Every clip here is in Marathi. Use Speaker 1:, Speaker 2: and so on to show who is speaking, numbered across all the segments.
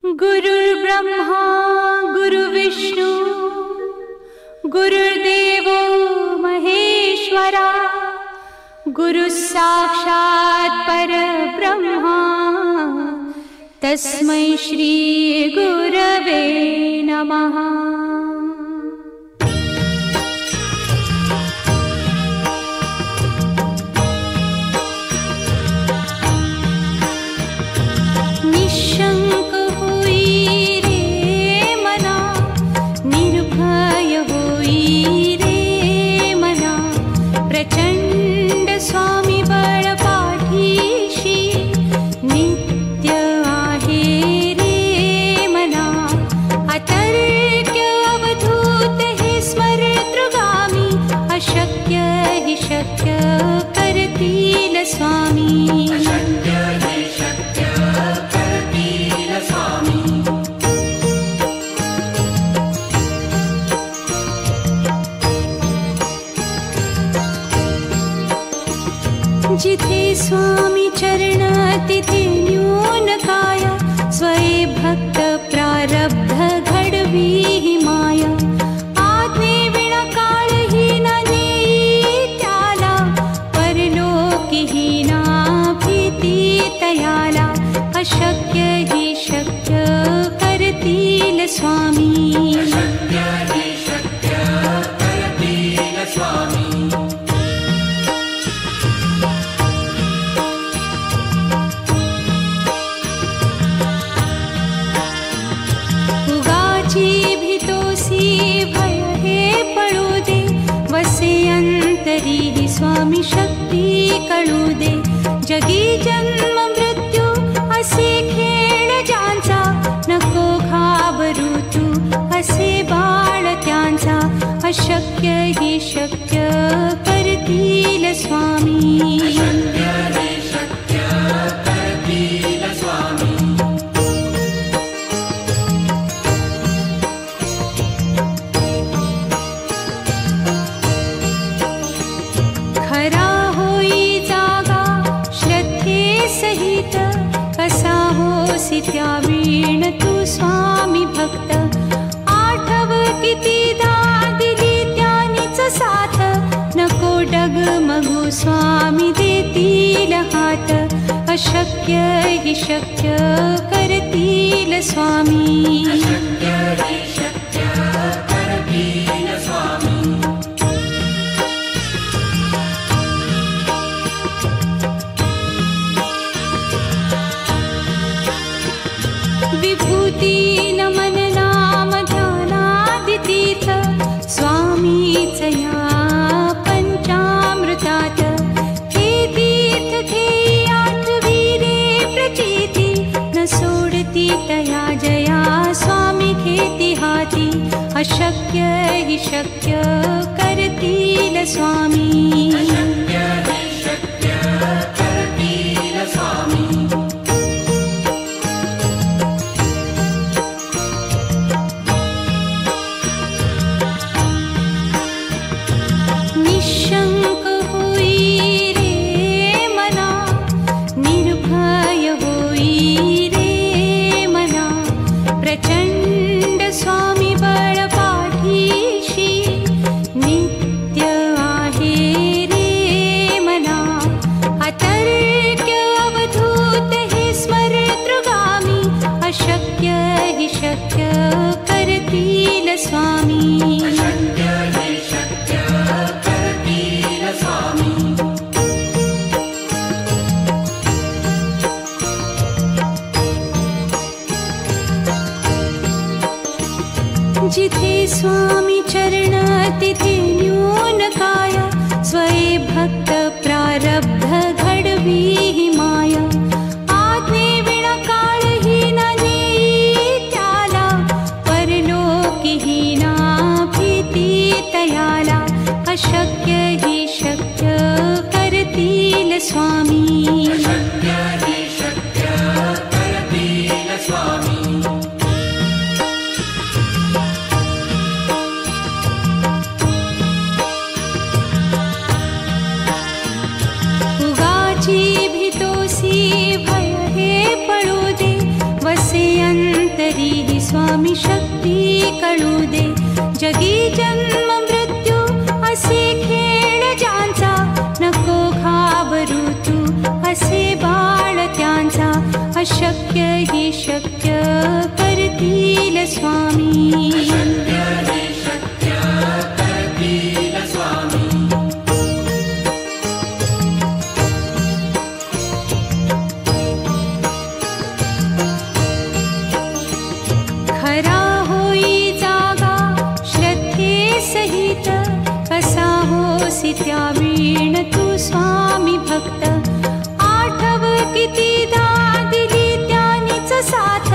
Speaker 1: गुरुर्ब्रह्मा गुरुविष्णु गुरुर्देवो महेश्वरा गुरुसाक्षात् परब्रह्मा तस्मै श्री गुरवे नमः। निशंक होई रे मना, निर्भय होई रे मना, प्रचंड स्वामी बळ पाठीशी नित्य आहे रे मना। अतर्क्य अवधूत हे स्मरतृगामी, अशक्य हि शक्य करतील स्वामी। जिथे स्वामी चरण तिथे न्यून काया, स्वये भक्त प्रारब्ध घडवी ही माया। आज्ञे विना काळही ना नेई त्याला, परलोकी ही ना भीती तयाला। अशक्य ही शक्य करतील स्वामी। स्वामी शक्ती कळू दे, जगी जन्म मृत्यू असे खेळ ज्यांचा। नको घाबरू तू असे बाळ त्यांचा, अशक्य ही शक्य करतील स्वामी। त्यावीण तू स्वामी भक्त, आठव कितीदा दिली त्यानीच साथ। नको डगमगू स्वामी देतील हात, अशक्य हि शक्य करतील स्वामी। विभूती नमन नाम ध्यानादितीर्थ, स्वामीच या पंचामृतात। हे तीर्थ घेई आठवी रे प्रचिती, न सोडती तया जया स्वामी घेती हाती। अशक्य हि शक्य करतील स्वामी। निशंक होई रे मना, निर्भय होई रे मना, प्रचंड स्वामी बळ पाठीशी नित्य आहे रे मना। अतर्क्य अवधूत हे स्मरतृगामी, अशक्य हि शक्य करतील स्वामी। जिथे स्वामी चरण तिथे न्यून काया, स्वये भक्त प्रारब्ध घडवी ही माया। आज्ञे विना काळही ना नेई त्याला, परलोकी ही ना भीती तयाला। अशक्य ही शक्य करतील स्वामी। भीतोसी भय हे पळू दे, वसे अंत स्वामी शक्ती कळू दे. जगी जन्म मृत्यू असे खेळ ज्यांचा, नको घाबरू तू असे बाळ त्यांचा. अशक्य ही शक्य करतील स्वामी. खरा होई जागा श्रद्धे सहित, कसा होसी त्या वीण तू स्वामी भक्त. आठव कितीदा दिली त्यानीच साथ,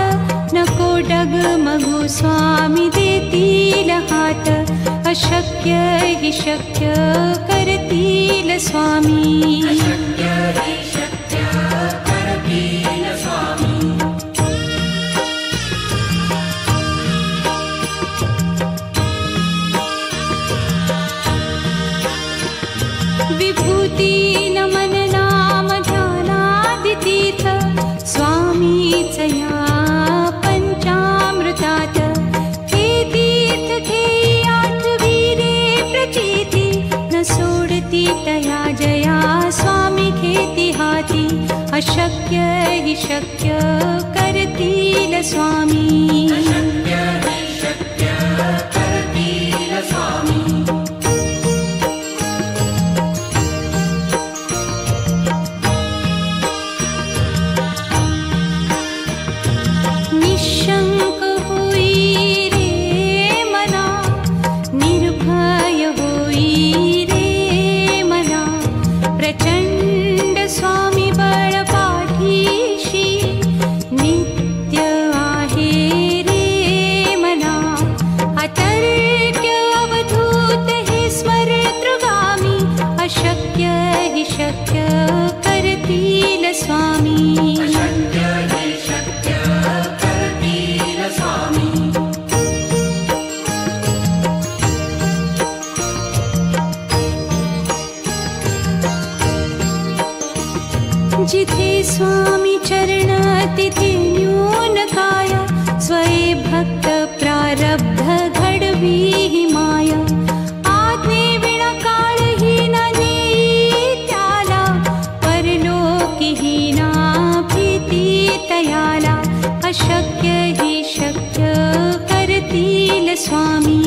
Speaker 1: नको डगमगू स्वामी देतील हात. अशक्य ही शक्य करतील स्वामी. विभूती नमन नाम ध्यानादितीर्थ, स्वामीच या पंचामृतात. हे तीर्थ घेई आठवी रे प्रचिती, न सोडती तया जया स्वामी घेती हाती. अशक्य ही शक्य करतील स्वामी. निशंक होई रे मना, निर्भय होई रे मना. प्रचंड स्वामी बळ पाठीशी, नित्य आहे रे मना. अतर्क्य अवधूत हे स्मरतृगामी, अशक्य हि शक्य करतील स्वामी. जिथे स्वामी चरण तिथे न्यून काया, स्वये भक्त प्रारब्ध घडवी ही माया. आज्ञे विना काळही न नेई त्याला, परलोकीही ना भीती तयाला. अशक्य ही शक्य करतील स्वामी.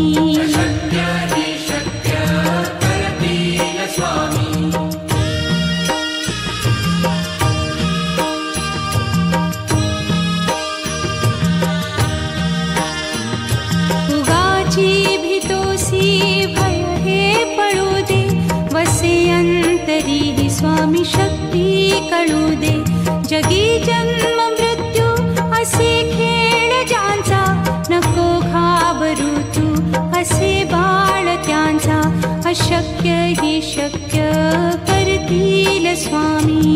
Speaker 1: भय हे पळू दे, वसे अंतरी ही स्वामी शक्ती कळू दे. जगी जन्म मृत्यू असे खेळ ज्यांचा, नको घाबरू तू असे बाळ त्यांचा. अशक्य ही शक्य करतील स्वामी.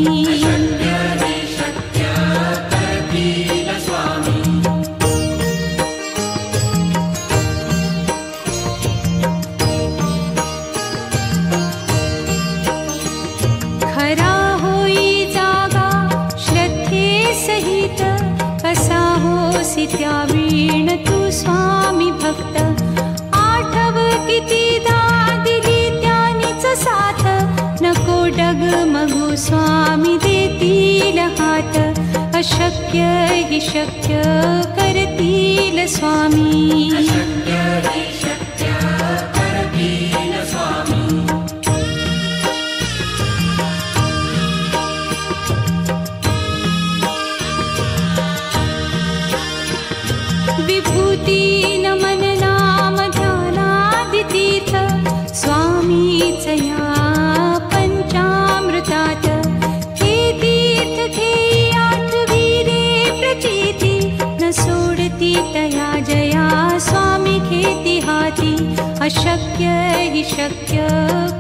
Speaker 1: खरा होई जागा श्रद्धे सहित, कसा होसी त्या वीण तू स्वामी भक्त. आठव कितीदा दिली त्यानीच साथ, नको डगमगू स्वामी देतील हात. अशक्य हि शक्य करतील स्वामी. विभूती नमन नाम ध्यानादितीर्थ, स्वामीच या पंचामृतात. हे तीर्थ घेई आठवी रे प्रचिती, न सोडती तया जया स्वामी घेती हाती. अशक्य हि शक्य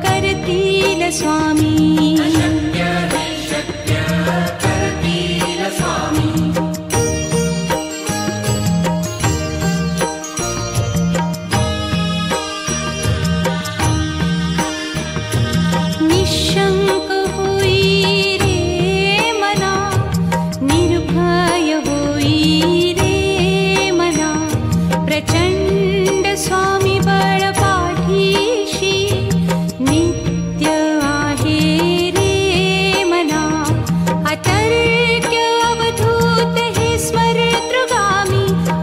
Speaker 1: करतील स्वामी. निशंक होई रे मना, निर्भय होई रे मना.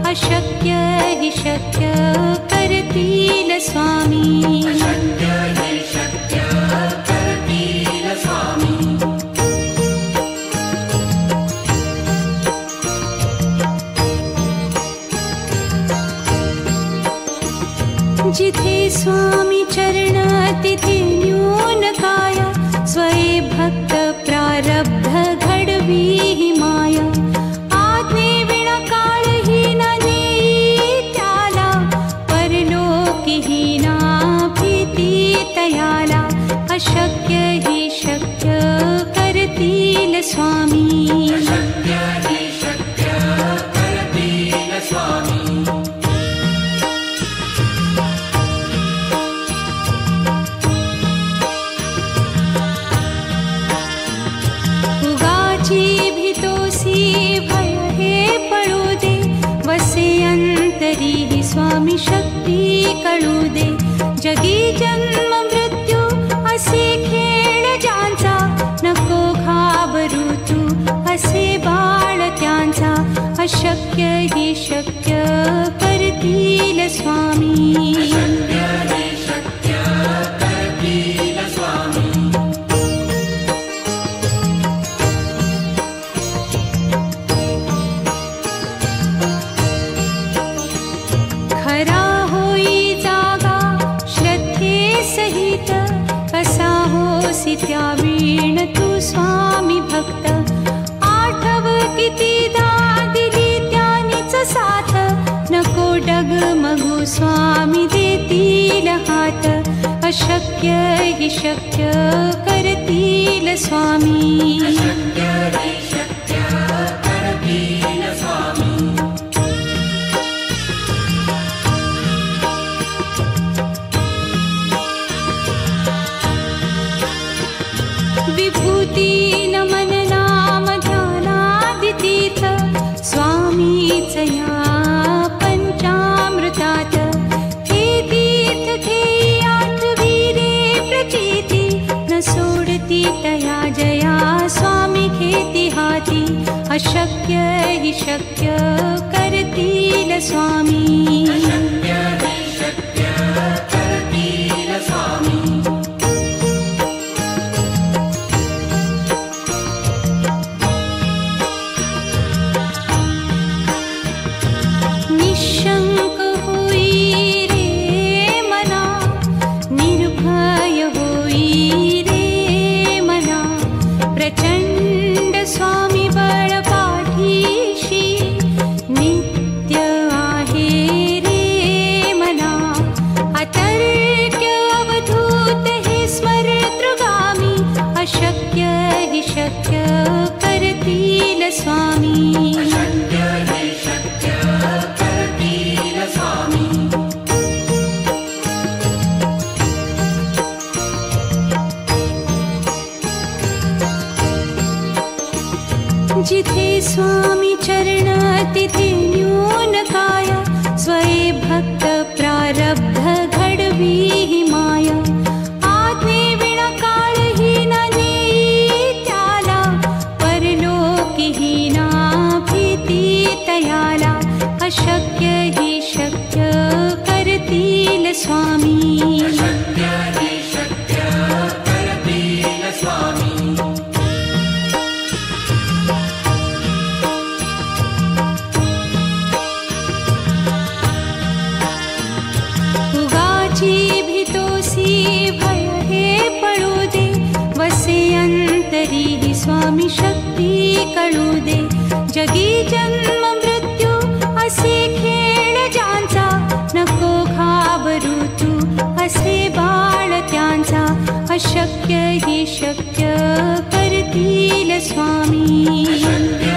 Speaker 1: अशक्य हि शक्य करतील स्वामी.
Speaker 2: अशक्य हि शक्य करतील स्वामी.
Speaker 1: जिथे स्वामी चरण तिथे न्यून काया. स्वये भक्त प्रारब्ध घडवी हि माया. आज्ञे विना काळहीन नेई त्याला. परलोकीहीना भीती तयाला. अशक्य हि शक्य करतील स्वामी.
Speaker 2: अशक्य हि शक्य करतील स्वामी. भय हे पळू दे. वसे अंतरी ही स्वामी शक्ती कळू दे. जगी जन्म मृत्यू असे खेळ ज्यांचा. नको घाबरू तू असे बाळ त्यांचा. अशक्य हि शक्य करतील स्वामी. अशक्य हि शक्य करतील स्वामी.
Speaker 1: खरा होई जागा श्रद्धे सहित. कसा होसी त्या वीण तू स्वामी भक्त. आठव कितीदा दिली त्यानीच साथ. नको डगमगू स्वामी देतील हात. अशक्य हि शक्य करतील स्वामी.
Speaker 2: अशक्य हि शक्य करतील स्वामी.
Speaker 1: विभूती नमन नाम ध्यानादितीर्थ. स्वामीच या पंचामृतात. हे तीर्थ घेई आठवी रे प्रचिती. न सोडती तया जया स्वामी घेती हाती. अशक्य हि शक्य करतील स्वामी.
Speaker 2: अशक्य हि शक्य करतील स्वामी. निशंक होई रे मना. निर्भय होई रे मना. प्रचंड स्वामी बळ पाठीशी. नित्य आहे रे मना. अतर्क्य अवधूत हे स्मरतृगामी. अशक्य हि शक्य करतील स्वामी. अशक्य हि शक्य करतील स्वामी.
Speaker 1: जिथे स्वामी चरण तिथे न्यून काया. स्वये भक्त प्रारब्ध घडवी हि माया. आज्ञे विना काळहीन नेई त्याला. परलोकीहीना भीती तयाला. अशक्य हि शक्य करतील स्वामी.
Speaker 2: अशक्य हि शक्य करतील स्वामी.
Speaker 1: उगाची भीतोसी भय हे पळू दे. वसे अंतरी ही स्वामी शक्ती कळू दे. जगी जन्म मृत्यू असे खेळ ज्यांचा. नको घाबरू तू असे बाळ त्यांचा. अशक्य हि शक्य करतील स्वामी.
Speaker 2: अशक्य